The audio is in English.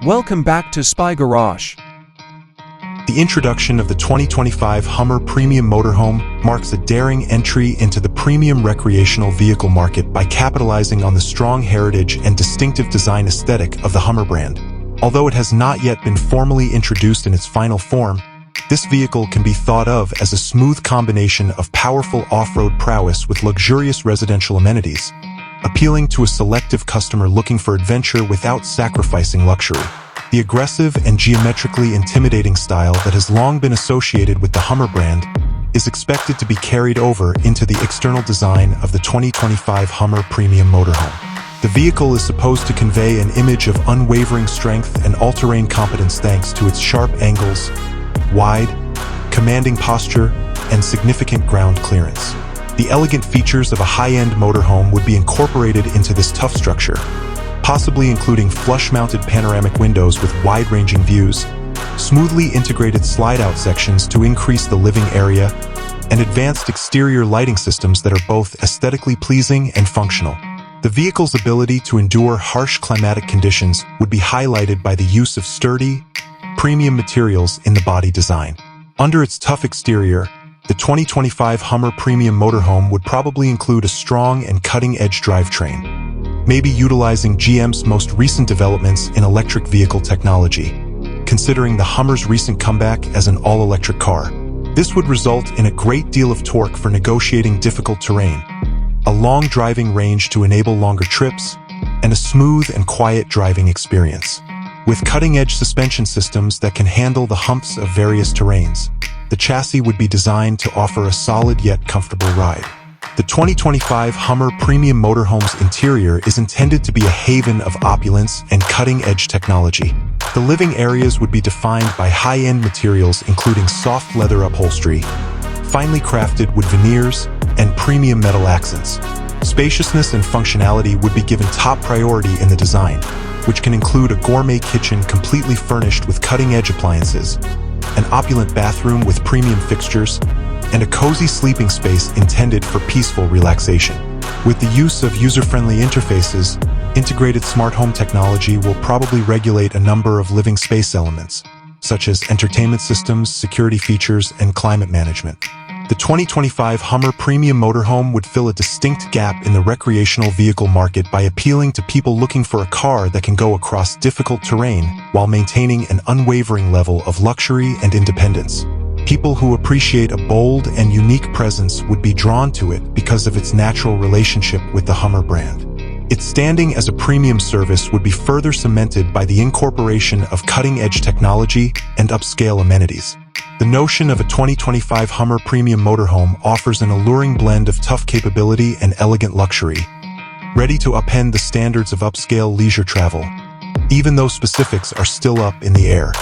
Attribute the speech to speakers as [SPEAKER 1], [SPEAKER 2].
[SPEAKER 1] Welcome back to Spy Garage.
[SPEAKER 2] The introduction of the 2025 Hummer Premium Motorhome marks a daring entry into the premium recreational vehicle market by capitalizing on the strong heritage and distinctive design aesthetic of the Hummer brand. Although it has not yet been formally introduced in its final form, this vehicle can be thought of as a smooth combination of powerful off-road prowess with luxurious residential amenities, appealing to a selective customer looking for adventure without sacrificing luxury. The aggressive and geometrically intimidating style that has long been associated with the Hummer brand is expected to be carried over into the external design of the 2025 Hummer Premium Motorhome. The vehicle is supposed to convey an image of unwavering strength and all-terrain competence thanks to its sharp angles, wide, commanding posture, and significant ground clearance. The elegant features of a high-end motorhome would be incorporated into this tough structure, possibly including flush-mounted panoramic windows with wide-ranging views, smoothly integrated slide-out sections to increase the living area, and advanced exterior lighting systems that are both aesthetically pleasing and functional. The vehicle's ability to endure harsh climatic conditions would be highlighted by the use of sturdy, premium materials in the body design. Under its tough exterior, the 2025 Hummer Premium Motorhome would probably include a strong and cutting-edge drivetrain, maybe utilizing GM's most recent developments in electric vehicle technology. Considering the Hummer's recent comeback as an all-electric car, this would result in a great deal of torque for negotiating difficult terrain, a long driving range to enable longer trips, and a smooth and quiet driving experience. With cutting-edge suspension systems that can handle the humps of various terrains, the chassis would be designed to offer a solid yet comfortable ride. The 2025 Hummer Premium Motorhome's interior is intended to be a haven of opulence and cutting-edge technology. The living areas would be defined by high-end materials including soft leather upholstery, finely crafted wood veneers, and premium metal accents. Spaciousness and functionality would be given top priority in the design, which can include a gourmet kitchen completely furnished with cutting-edge appliances, an opulent bathroom with premium fixtures, and a cozy sleeping space intended for peaceful relaxation. With the use of user-friendly interfaces, integrated smart home technology will probably regulate a number of living space elements, such as entertainment systems, security features, and climate management. The 2025 Hummer Premium Motorhome would fill a distinct gap in the recreational vehicle market by appealing to people looking for a car that can go across difficult terrain while maintaining an unwavering level of luxury and independence. People who appreciate a bold and unique presence would be drawn to it because of its natural relationship with the Hummer brand. Its standing as a premium service would be further cemented by the incorporation of cutting-edge technology and upscale amenities. The notion of a 2025 Hummer Premium Motorhome offers an alluring blend of tough capability and elegant luxury, ready to upend the standards of upscale leisure travel, even though specifics are still up in the air.